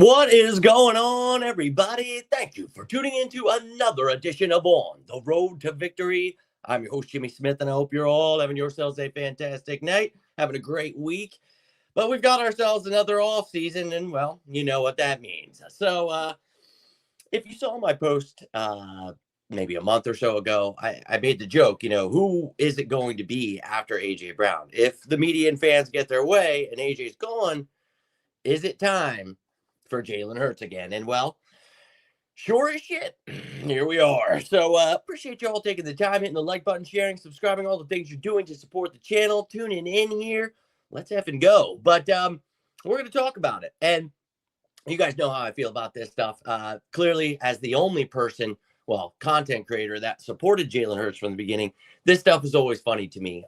What is going on, everybody? Thank you for tuning in to another edition of On the Road to Victory. I'm your host, Jimmy Smith, and I hope you're all having yourselves a fantastic night, having a great week. But we've got ourselves another off season, and well, you know what that means. So, if you saw my post maybe a month or so ago, I made the joke, who is it going to be after AJ Brown? If the media and fans get their way and AJ's gone, is it time for Jalen Hurts again? And well, sure as shit, here we are. So appreciate you all taking the time, hitting the like button, sharing, subscribing, all the things you're doing to support the channel, tuning in here. Let's effing go. But we're going to talk about it. And you guys know how I feel about this stuff. Clearly, as the only person, content creator that supported Jalen Hurts from the beginning, this stuff is always funny to me.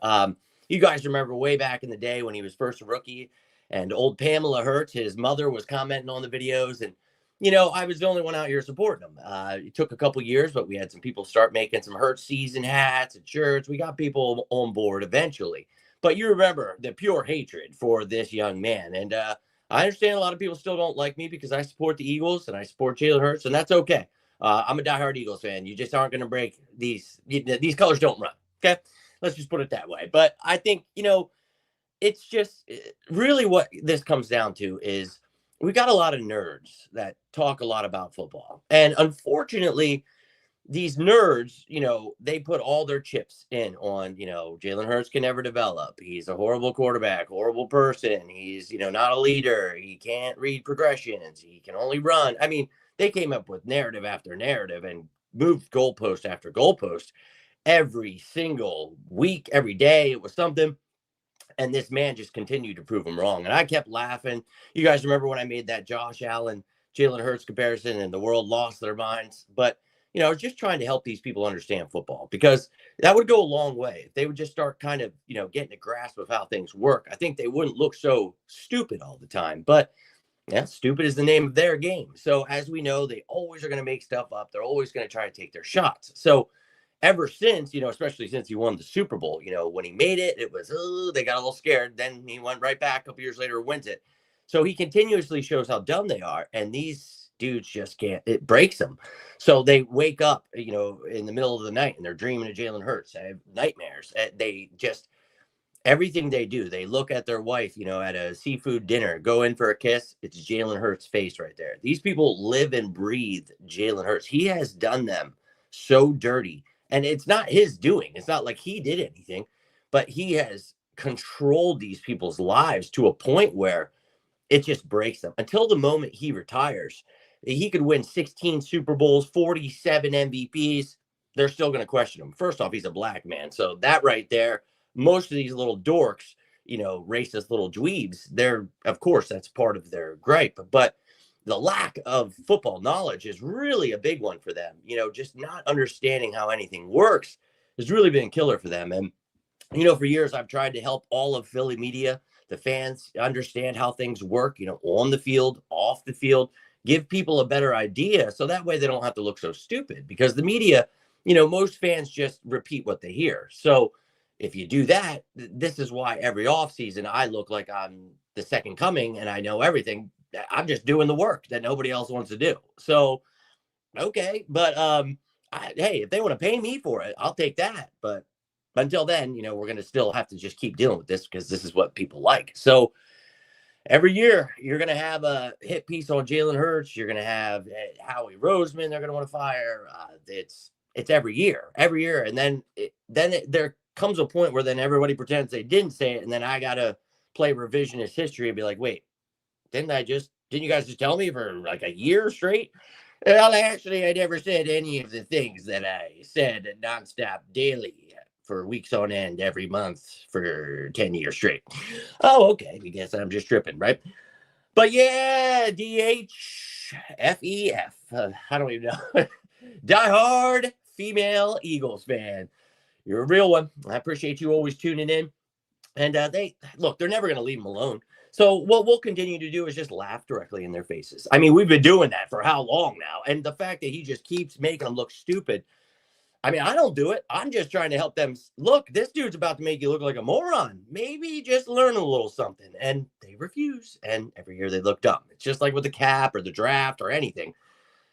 You guys remember way back in the day when he was first a rookie, and old Pamela Hurts, his mother, was commenting on the videos. And, I was the only one out here supporting him. It took a couple years, but we had some people start making some Hurts season hats and shirts. We got people on board eventually. But you remember the pure hatred for this young man. And I understand a lot of people still don't like me because I support the Eagles and I support Jalen Hurts, and that's okay. I'm a diehard Eagles fan. You just aren't going to break these colors don't run. Okay. Let's just put it that way. But I think, it's just really what this comes down to is we got a lot of nerds that talk a lot about football. And unfortunately, these nerds, they put all their chips in on, Jalen Hurts can never develop. He's a horrible quarterback, horrible person. He's, not a leader. He can't read progressions. He can only run. I mean, they came up with narrative after narrative and moved goalpost after goalpost every single week, every day. It was something. And this man just continued to prove him wrong. And I kept laughing. You guys remember when I made that Josh Allen, Jalen Hurts comparison and the world lost their minds? But, I was just trying to help these people understand football because that would go a long way. If they would just start kind of, getting a grasp of how things work, I think they wouldn't look so stupid all the time. But yeah, stupid is the name of their game. So as we know, they always are going to make stuff up. They're always going to try to take their shots. So ever since, especially since he won the Super Bowl, when he made it, it was, they got a little scared. Then he went right back a couple years later, wins it. So he continuously shows how dumb they are. And these dudes just can't, it breaks them. So they wake up, in the middle of the night and they're dreaming of Jalen Hurts. They have nightmares. They just, everything they do, they look at their wife, at a seafood dinner, go in for a kiss. It's Jalen Hurts' face right there. These people live and breathe Jalen Hurts. He has done them so dirty. And it's not his doing. It's not like he did anything, but he has controlled these people's lives to a point where it just breaks them. Until the moment he retires, he could win 16 Super Bowls, 47 MVPs. They're still going to question him. First off, he's a black man. So that right there, most of these little dorks, racist little dweebs, of course, that's part of their gripe. But the lack of football knowledge is really a big one for them. Just not understanding how anything works has really been a killer for them. And, for years, I've tried to help all of Philly media, the fans, understand how things work, on the field, off the field, give people a better idea. So that way they don't have to look so stupid because the media, most fans just repeat what they hear. So if you do that, this is why every offseason I look like I'm the second coming and I know everything. I'm just doing the work that nobody else wants to do. So, okay. But, hey, if they want to pay me for it, I'll take that. But until then, we're going to still have to just keep dealing with this because this is what people like. So every year you're going to have a hit piece on Jalen Hurts. You're going to have Howie Roseman. They're going to want to fire. It's every year. And then there comes a point where then everybody pretends they didn't say it. And then I got to play revisionist history and be like, wait, didn't you guys just tell me for like a year straight? Well, actually, I never said any of the things that I said nonstop daily for weeks on end every month for 10 years straight. Oh, okay. I guess I'm just tripping, right? But yeah, DHFEF. I don't even know. Diehard female Eagles fan. You're a real one. I appreciate you always tuning in. And they're never going to leave them alone. So what we'll continue to do is just laugh directly in their faces. I mean, we've been doing that for how long now? And the fact that he just keeps making them look stupid. I mean, I don't do it. I'm just trying to help them. Look, this dude's about to make you look like a moron. Maybe just learn a little something. And they refuse. And every year they look dumb. It's just like with the cap or the draft or anything.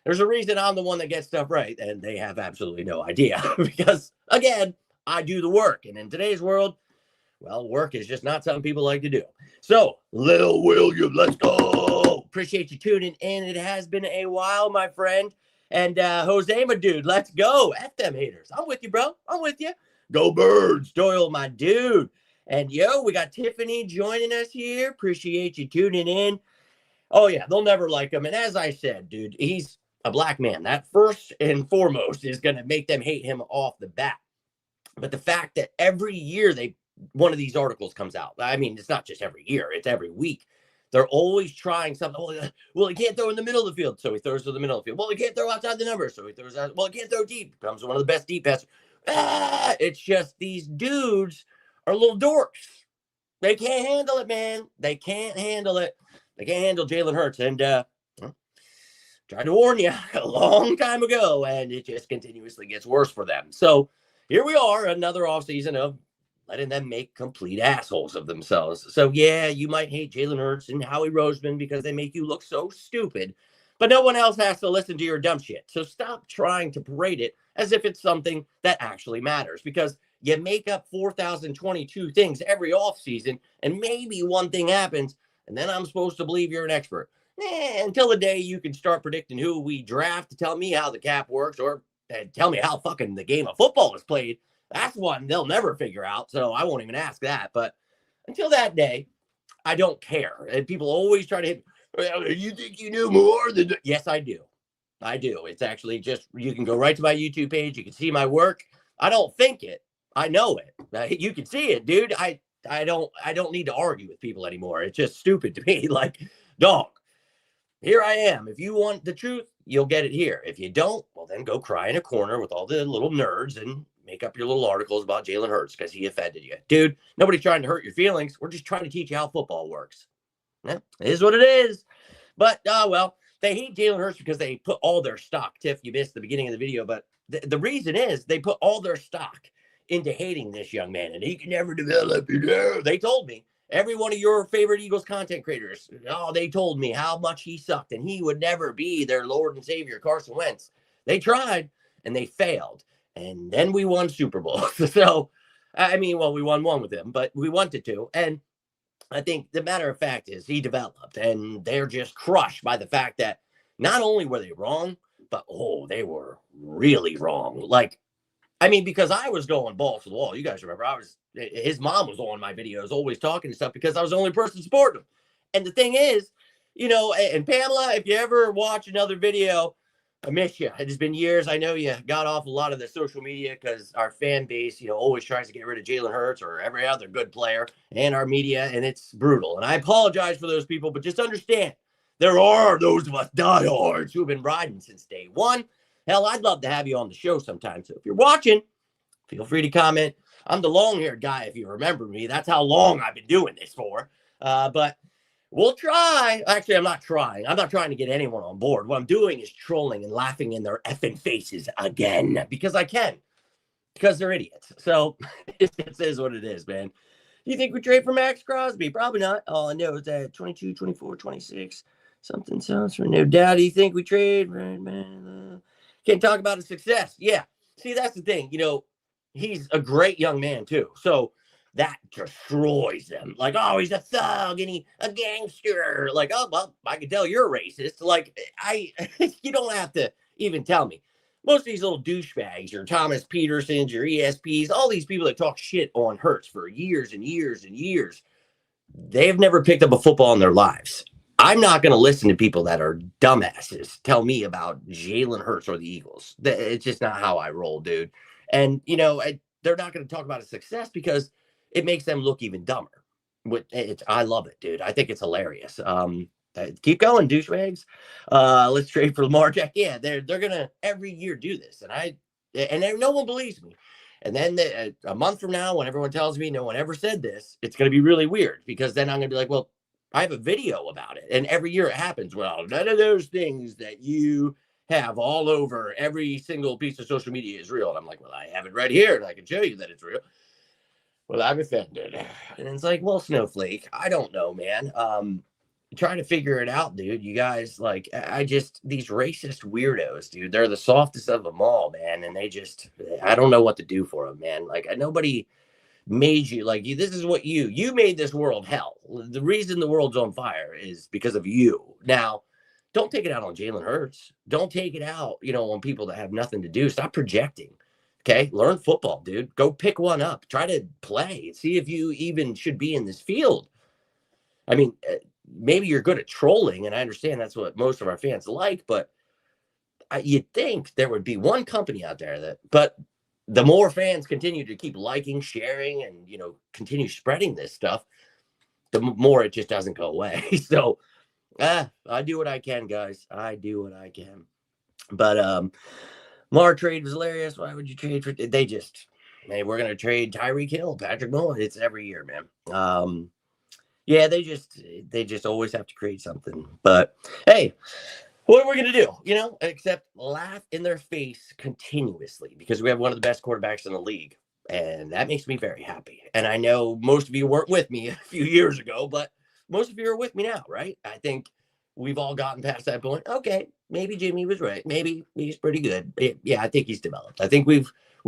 There's a reason I'm the one that gets stuff right. And they have absolutely no idea. Because, again, I do the work. And in today's world, well, work is just not something people like to do. So, Lil William, let's go. Appreciate you tuning in. It has been a while, my friend. And Jose, my dude, let's go. F them haters. I'm with you, bro. I'm with you. Go Birds. Doyle, my dude. And yo, we got Tiffany joining us here. Appreciate you tuning in. Oh, yeah, they'll never like him. And as I said, dude, he's a black man. That first and foremost is going to make them hate him off the bat. But the fact that every year one of these articles comes out. I mean, it's not just every year, it's every week. They're always trying something. Oh, well, he can't throw in the middle of the field, so he throws to the middle of the field. Well, he can't throw outside the numbers, so he throws out. Well, he can't throw deep. Becomes one of the best deep passes. It's just these dudes are little dorks. They can't handle it, man. They can't handle it. They can't handle Jalen Hurts. And tried to warn you a long time ago, and it just continuously gets worse for them. So here we are, another offseason of letting them make complete assholes of themselves. So, yeah, you might hate Jalen Hurts and Howie Roseman because they make you look so stupid, but no one else has to listen to your dumb shit. So stop trying to parade it as if it's something that actually matters, because you make up 4,022 things every offseason, and maybe one thing happens, and then I'm supposed to believe you're an expert. Until the day you can start predicting who we draft to tell me how the cap works, or tell me how fucking the game of football is played. That's one they'll never figure out, so I won't even ask that. But until that day, I don't care. And people always try to hit, well, you think you knew more than... Yes, I do. I do. It's actually just, you can go right to my YouTube page. You can see my work. I don't think it. I know it. You can see it, dude. I don't need to argue with people anymore. It's just stupid to me. Like, dog, here I am. If you want the truth, you'll get it here. If you don't, well, then go cry in a corner with all the little nerds and make up your little articles about Jalen Hurts because he offended you. Dude, nobody's trying to hurt your feelings. We're just trying to teach you how football works. Yeah, it is what it is. But, well, they hate Jalen Hurts because they put all their stock. Tiff, you missed the beginning of the video, but the reason is they put all their stock into hating this young man, and he can never develop. They told me. Every one of your favorite Eagles content creators, they told me how much he sucked, and he would never be their Lord and Savior, Carson Wentz. They tried, and they failed. And then we won Super Bowl. So, I mean, well, we won one with him, but we wanted to. And I think the matter of fact is he developed, and they're just crushed by the fact that not only were they wrong, but, they were really wrong. Like, I mean, because I was going balls to the wall. You guys remember, his mom was on my videos always talking and stuff because I was the only person supporting him. And the thing is, and Pamela, if you ever watch another video, I miss you. It has been years. I know you got off a lot of the social media because our fan base, always tries to get rid of Jalen Hurts or every other good player and our media, and it's brutal. And I apologize for those people, but just understand, there are those of us diehards who have been riding since day one. Hell, I'd love to have you on the show sometime. So if you're watching, feel free to comment. I'm the long-haired guy, if you remember me. That's how long I've been doing this for. But we'll try. Actually, I'm not trying. I'm not trying to get anyone on board. What I'm doing is trolling and laughing in their effing faces again. Because I can. Because they're idiots. So it is what it is, man. Do you think we trade for Max Crosby? Probably not. All I know is that 22, 24, 26. Something sounds for no doubt. Do you think we trade? Right, man. Can't talk about his success. Yeah. See, that's the thing. He's a great young man, too. So that destroys them. Like, he's a thug and a gangster. Like, well, I can tell you're a racist. Like, you don't have to even tell me. Most of these little douchebags, your Thomas Petersons, your ESPs, all these people that talk shit on Hurts for years and years and years, they've never picked up a football in their lives. I'm not going to listen to people that are dumbasses tell me about Jalen Hurts or the Eagles. It's just not how I roll, dude. And, they're not going to talk about his success because it makes them look even dumber. I love it, dude. I think it's hilarious. Keep going, douchebags. Let's trade for Lamar Jackson. Yeah, they're going to every year do this. And no one believes me. And then a month from now, when everyone tells me no one ever said this, it's going to be really weird because then I'm going to be like, well, I have a video about it. And every year it happens. Well, none of those things that you have all over every single piece of social media is real. And I'm like, well, I have it right here and I can show you that it's real. Well, I'm offended. And it's like, well, Snowflake, I don't know, man. Trying to figure it out, dude. You guys, like, I just, these racist weirdos, dude, they're the softest of them all, man. And they just, I don't know what to do for them, man. Like, nobody made you, like, this is what you made this world hell. The reason the world's on fire is because of you. Now, don't take it out on Jalen Hurts. Don't take it out, on people that have nothing to do. Stop projecting. Okay, learn football, dude. Go pick one up. Try to play. See if you even should be in this field. I mean, maybe you're good at trolling, and I understand that's what most of our fans like, but you'd think there would be one company out there but the more fans continue to keep liking, sharing, and, continue spreading this stuff, the more it just doesn't go away. So, I do what I can, guys. I do what I can. But, Lamar trade was hilarious. Why would you trade for? They just, hey, we're gonna trade Tyreek Hill, Patrick Mahomes. It's every year, man. Yeah, they just always have to create something. But hey, what are we gonna do? Except laugh in their face continuously because we have one of the best quarterbacks in the league, and that makes me very happy. And I know most of you weren't with me a few years ago, but most of you are with me now, right? I think we've all gotten past that point. Okay, maybe Jimmy was right. Maybe he's pretty good. Yeah, I think he's developed. I think we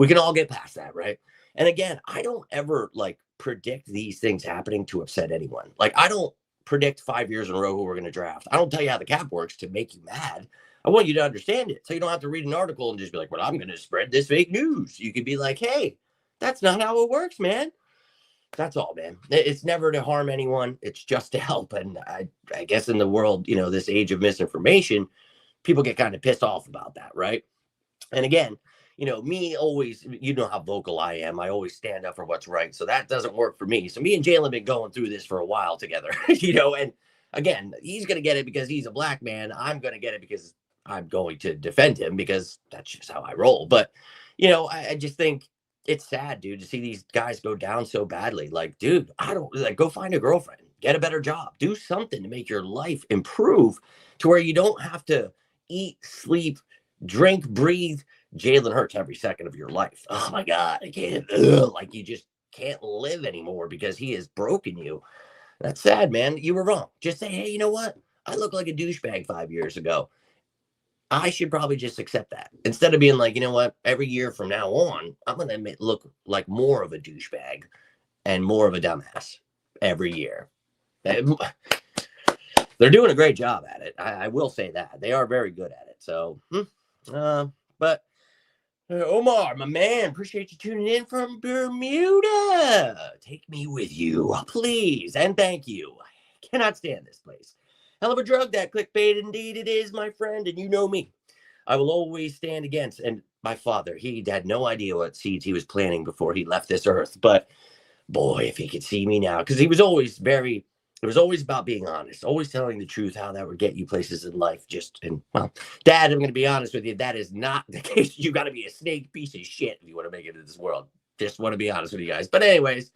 can all get past that, right? And again, I don't ever predict these things happening to upset anyone. Like, I don't predict 5 years in a row who we're going to draft. I don't tell you how the cap works to make you mad. I want you to understand it so you don't have to read an article and just be like, well, I'm going to spread this fake news. You can be like, hey, that's not how it works, man. That's all, man. It's never to harm anyone. It's just to help. And I guess in the world, this age of misinformation, people get kind of pissed off about that, right? And again, me always, how vocal I am. I always stand up for what's right. So that doesn't work for me. So me and Jalen have been going through this for a while together, and again, he's going to get it because he's a black man. I'm going to get it because I'm going to defend him because that's just how I roll. But, I just think it's sad, dude, to see these guys go down so badly. Like, dude, I don't go find a girlfriend, get a better job, do something to make your life improve to where you don't have to eat, sleep, drink, breathe Jalen Hurts every second of your life. Oh my God, I can't. You just can't live anymore because he has broken you. That's sad, man. You were wrong. Just say, hey, you know what? I look like a douchebag 5 years ago. I should probably just accept that instead of being like, you know what? Every year from now on, I'm going to look like more of a douchebag and more of a dumbass every year. They're doing a great job at it. I will say that. They are very good at it. So, but Omar, my man, appreciate you tuning in from Bermuda. Take me with you, please, and thank you. I cannot stand this place. Hell of a drug, that clickbait. Indeed it is, my friend, and you know me. I will always stand against. And my father, he had no idea what seeds he was planting before he left this earth. But boy, if he could see me now, because it was always about being honest, always telling the truth, how that would get you places in life. Well, Dad, I'm going to be honest with you. That is not the case. You got to be a snake piece of shit if you want to make it in this world. Just want to be honest with you guys. But anyways,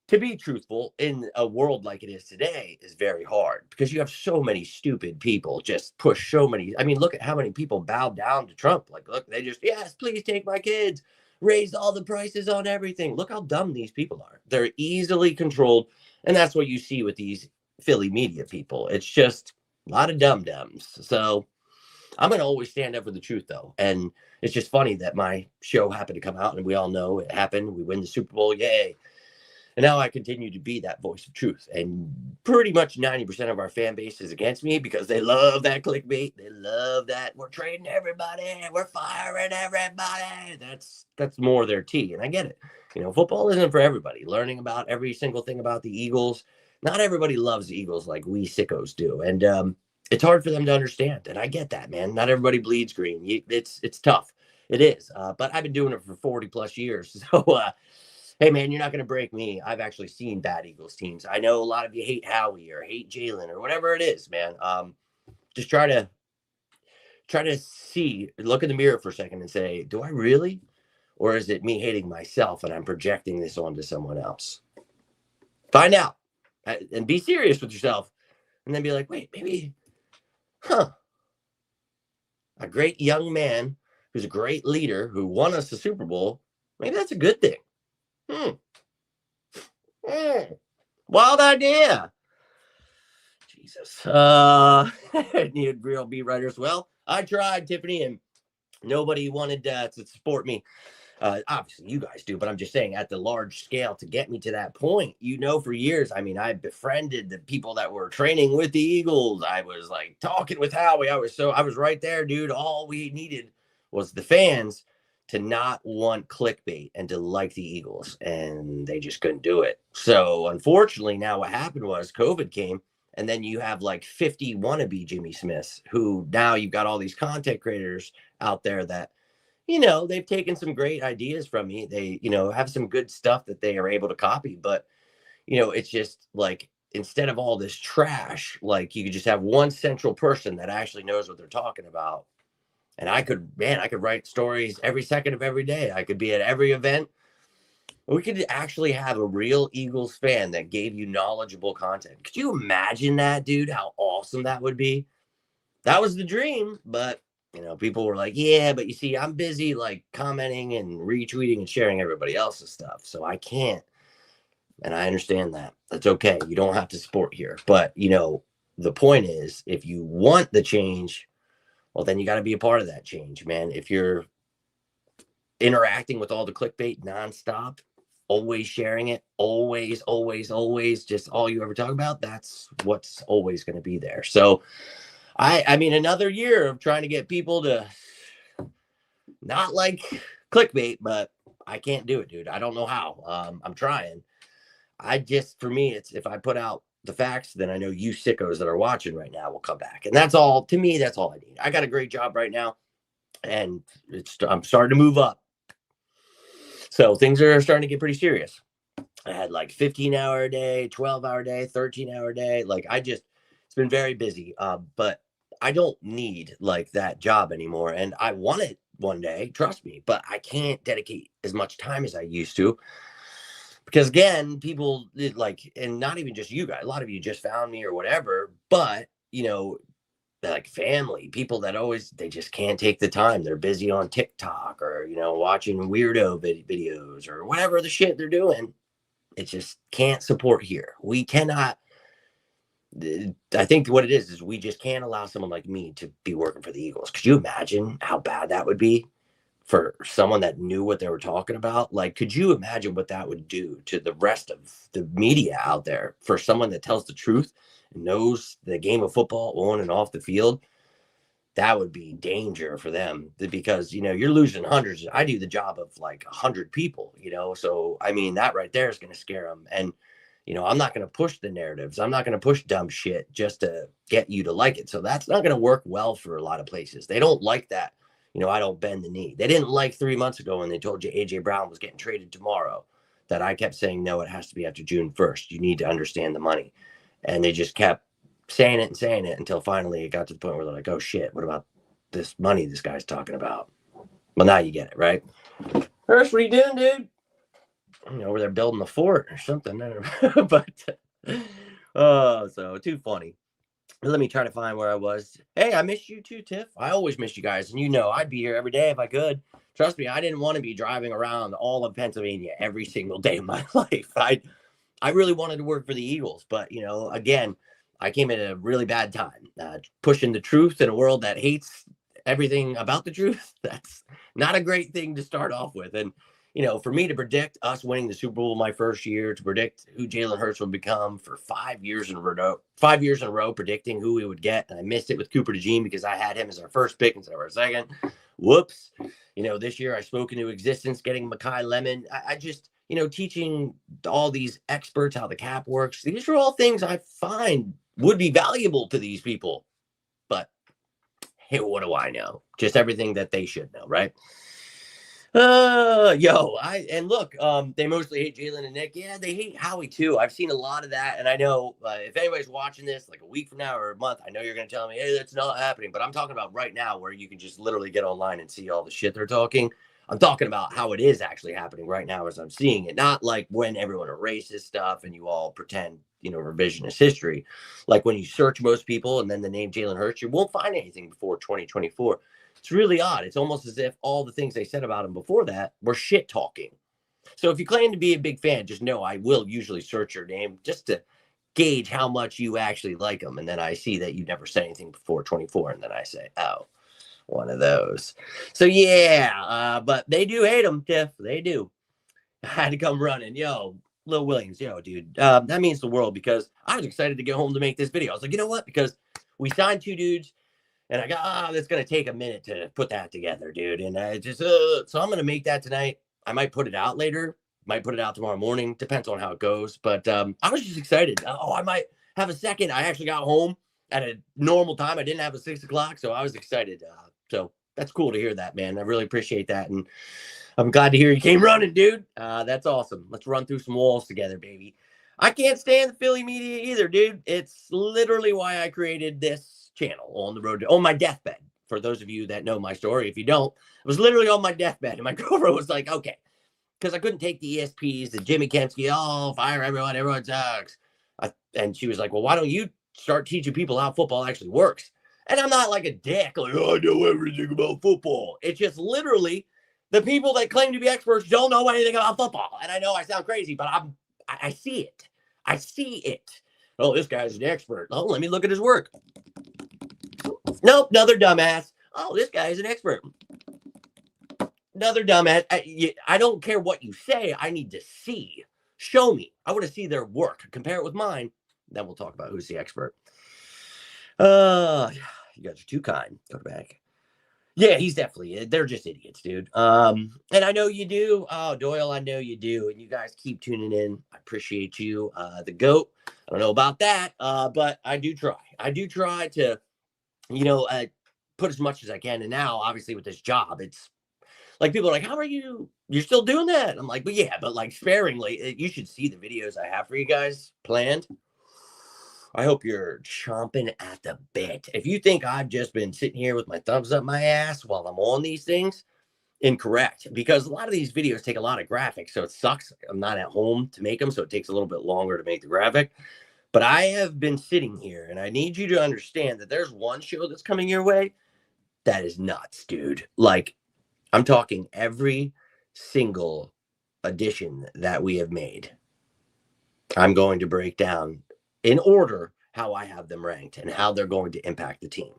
to be truthful in a world like it is today is very hard because you have so many stupid people just push so many. I mean, look at how many people bowed down to Trump. Like, look, they just, yes, please take my kids, raise all the prices on everything. Look how dumb these people are. They're easily controlled. And that's what you see with these Philly media people. It's just a lot of dum-dums. So I'm going to always stand up for the truth, though. And it's just funny that my show happened to come out, and we all know it happened. We win the Super Bowl. Yay. And now I continue to be that voice of truth. And pretty much 90% of our fan base is against me because they love that clickbait. They love that we're trading everybody. We're firing everybody. That's more their tea. And I get it. Football isn't for everybody. Learning about every single thing about the Eagles. Not everybody loves the Eagles like we sickos do. And it's hard for them to understand. And I get that, man. Not everybody bleeds green. It's tough. It is. But I've been doing it for 40 plus years. So, hey, man, you're not going to break me. I've actually seen bad Eagles teams. I know a lot of you hate Howie or hate Jalen or whatever it is, man. Just try to look in the mirror for a second and say, do I really? Or is it me hating myself and I'm projecting this onto someone else? Find out and be serious with yourself and then be like, wait, maybe, I great young man who's a great leader who won us the Super Bowl, maybe that's a good thing. Wild idea. Jesus. Need real beat writers. Well, I tried, Tiffany, and nobody wanted to support me. Obviously, you guys do, but I'm just saying at the large scale to get me to that point. For years, I mean, I befriended the people that were training with the Eagles. I was like talking with Howie. I was right there, dude. All we needed was the fans to not want clickbait and to like the Eagles, and they just couldn't do it. So unfortunately, now what happened was COVID came. And then you have like 50 wannabe Jimmy Smiths who now you've got all these content creators out there that, they've taken some great ideas from me. They, have some good stuff that they are able to copy. But, it's just like instead of all this trash, like you could just have one central person that actually knows what they're talking about. And I could write stories every second of every day. I could be at every event. We could actually have a real Eagles fan that gave you knowledgeable content. Could you imagine that, dude? How awesome that would be. That was the dream, but people were like, yeah, but you see, I'm busy like commenting and retweeting and sharing everybody else's stuff. So I can't. And I understand that. That's okay. You don't have to support here. But, the point is, if you want the change, well, then you got to be a part of that change, man. If you're interacting with all the clickbait nonstop, always sharing it, always, just all you ever talk about, that's what's always going to be there. So I mean, another year of trying to get people to not like clickbait, but I can't do it, dude. I don't know how. I'm trying. For me, it's if I put out the facts, then I know you sickos that are watching right now will come back. And that's all, to me, that's all I need. I got a great job right now, and I'm starting to move up. So things are starting to get pretty serious. I had like 15-hour a day, 12-hour day, 13-hour day. Like it's been very busy. But I don't need like that job anymore. And I want it one day, trust me, but I can't dedicate as much time as I used to. Because again, people like, and not even just you guys, a lot of you just found me or whatever, but like family, people that they just can't take the time. They're busy on TikTok or, watching weirdo videos or whatever the shit they're doing. It just can't support here. We cannot. I think what it is we just can't allow someone like me to be working for the Eagles. Could you imagine how bad that would be for someone that knew what they were talking about? Like, could you imagine what that would do to the rest of the media out there for someone that tells the truth? Knows the game of football on and off the field? That would be danger for them because, you're losing hundreds. I do the job of like 100 people, so I mean, that right there is going to scare them. And, I'm not going to push the narratives. I'm not going to push dumb shit just to get you to like it. So that's not going to work well for a lot of places. They don't like that. I don't bend the knee. They didn't like 3 months ago when they told you AJ Brown was getting traded tomorrow, that I kept saying, no, it has to be after June 1st. You need to understand the money. And they just kept saying it until finally it got to the point where they're like, oh shit, what about this money this guy's talking about? Well, now you get it, right? Hurst, what are you doing, dude? Over there building the fort or something. But so too funny. Let me try to find where I was. Hey, I missed you too, Tiff. I always miss you guys. And I'd be here every day if I could. Trust me, I didn't want to be driving around all of Pennsylvania every single day of my life. I really wanted to work for the Eagles. But, again, I came at a really bad time. Pushing the truth in a world that hates everything about the truth. That's not a great thing to start off with. And, for me to predict us winning the Super Bowl my first year, to predict who Jalen Hurts would become for 5 years in a row, predicting wwho we would get. And I missed it with Cooper DeJean because I had him as our first pick instead of our second. Whoops. This year I spoke into existence, getting Mekhi Lemon. I just, teaching all these experts how the cap works. These are all things I find would be valuable to these people. But hey, what do I know? Just everything that they should know, right? Look, they mostly hate Jalen and Nick. Yeah, they hate Howie too. I've seen a lot of that, and I know if anybody's watching this like a week from now or a month, I know you're going to tell me, hey, that's not happening. But I'm talking about right now, where you can just literally get online and see all the shit they're talking. I'm talking about how it is actually happening right now as I'm seeing it, not like when everyone erases stuff and you all pretend, revisionist history. Like when you search most people and then the name Jalen Hurts, you won't find anything before 2024. It's really odd. It's almost as if all the things they said about him before that were shit talking. So if you claim to be a big fan, just know I will usually search your name just to gauge how much you actually like them. And then I see that you never said anything before 24. And then I say, oh, one of those. So yeah, but they do hate him, Tiff. They do. I had to come running. Yo, Lil Williams, dude. That means the world because I was excited to get home to make this video. I was like, you know what? Because we signed 2 dudes. And I got, that's going to take a minute to put that together, dude. And I just, so I'm going to make that tonight. I might put it out later, might put it out tomorrow morning. Depends on how it goes. But I was just excited. Oh, I might have a second. I actually got home at a normal time. I didn't have a 6 o'clock. So I was excited. So that's cool to hear that, man. I really appreciate that. And I'm glad to hear you came running, dude. That's awesome. Let's run through some walls together, baby. I can't stand the Philly media either, dude. It's literally why I created this channel on the road to, on my deathbed. For those of you that know my story, if you don't, it was literally on my deathbed. And my girlfriend was like, okay, because I couldn't take the ESPs, the Jimmy Kempski, oh, fire everyone sucks. And she was like, well, why don't you start teaching people how football actually works? And I'm not like a dick, like, oh, I know everything about football. It's just literally the people that claim to be experts don't know anything about football. And I know I sound crazy, but I see it. I see it. Oh, this guy's an expert. Oh, let me look at his work. Nope, another dumbass. Oh, this guy is an expert. Another dumbass. I don't care what you say. I need to see. Show me. I want to see their work. Compare it with mine. Then we'll talk about who's the expert. You guys are too kind. Go back. Yeah, he's definitely, they're just idiots, dude. And I know you do. Oh, Doyle, I know you do. And you guys keep tuning in. I appreciate you. The GOAT. I don't know about that. But I do try. I do try to, put as much as I can. And now, obviously, with this job, it's like people are like, how are you're still doing that? I'm like, but yeah, but like sparingly. You should see the videos I have for you guys planned. I hope you're chomping at the bit. If you think I've just been sitting here with my thumbs up my ass while I'm on these things, incorrect. Because a lot of these videos take a lot of graphics, so it sucks. I'm not at home to make them, so it takes a little bit longer to make the graphic. But I have been sitting here, and I need you to understand that there's one show that's coming your way that is nuts, dude. Like, I'm talking every single edition that we have made. I'm going to break down in order how I have them ranked and how they're going to impact the team.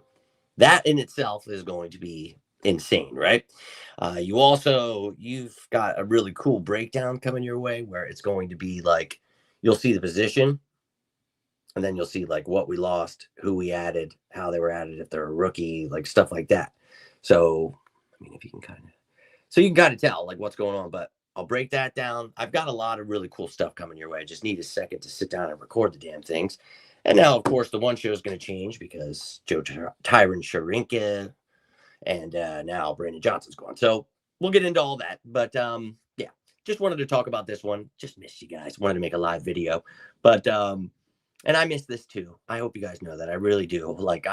That in itself is going to be insane, right? You've got a really cool breakdown coming your way where it's going to be like, you'll see the position and then you'll see like what we lost, who we added, how they were added, if they're a rookie, like stuff like that. So, I mean, if you can you can kind of tell like what's going on, but I'll break that down. I've got a lot of really cool stuff coming your way. I just need a second to sit down and record the damn things. And now, of course, the one show is going to change because Tyron Sharinka and now Brandon Johnson's gone. So we'll get into all that. But yeah, just wanted to talk about this one. Just missed you guys. Wanted to make a live video. But and I miss this too. I hope you guys know that. I really do. Like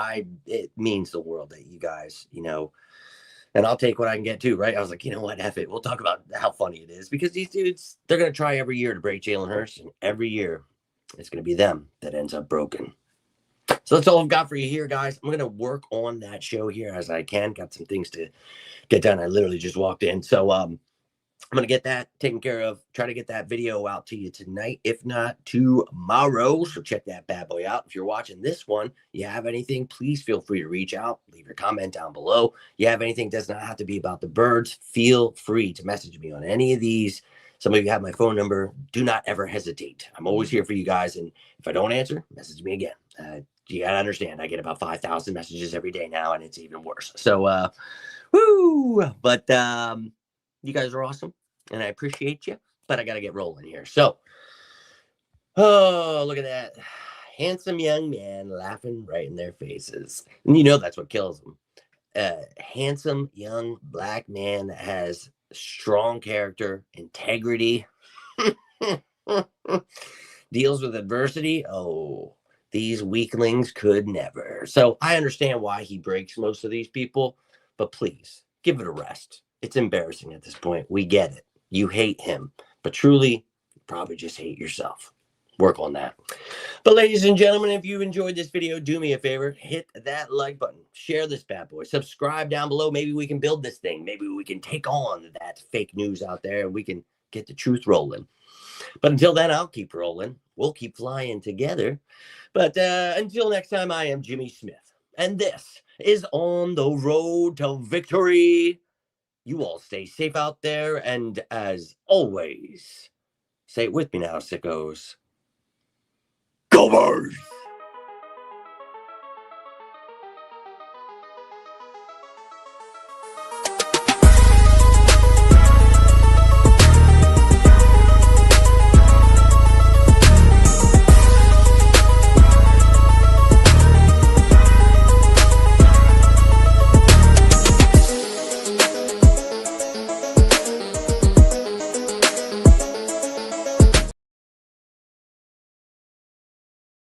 it means the world that you guys, and I'll take what I can get too, right? I was like, you know what, F it. We'll talk about how funny it is because these dudes, they're going to try every year to break Jalen Hurts, and every year it's going to be them that ends up broken. So that's all I've got for you here, guys. I'm going to work on that show here as I can. Got some things to get done. I literally just walked in. So I'm going to get that taken care of. Try to get that video out to you tonight, if not tomorrow. So check that bad boy out. If you're watching this one, you have anything, please feel free to reach out. Leave your comment down below. You have anything, does not have to be about the birds. Feel free to message me on any of these. Some of you have my phone number. Do not ever hesitate. I'm always here for you guys. And if I don't answer, message me again. You got to understand, I get about 5,000 messages every day now, and it's even worse. So, woo! But you guys are awesome. And I appreciate you, but I got to get rolling here. So, oh, look at that. Handsome young man laughing right in their faces. And that's what kills them. Handsome young black man that has strong character, integrity, deals with adversity. Oh, these weaklings could never. So I understand why he breaks most of these people, but please give it a rest. It's embarrassing at this point. We get it. You hate him, but truly, you probably just hate yourself. Work on that. But ladies and gentlemen, if you enjoyed this video, do me a favor, hit that like button, share this bad boy, subscribe down below. Maybe we can build this thing. Maybe we can take on that fake news out there and we can get the truth rolling. But until then, I'll keep rolling. We'll keep flying together. But until next time, I am Jimmy Smith, and this is On the Road to Victory. You all stay safe out there, and as always, say it with me now, sickos. Go Birds!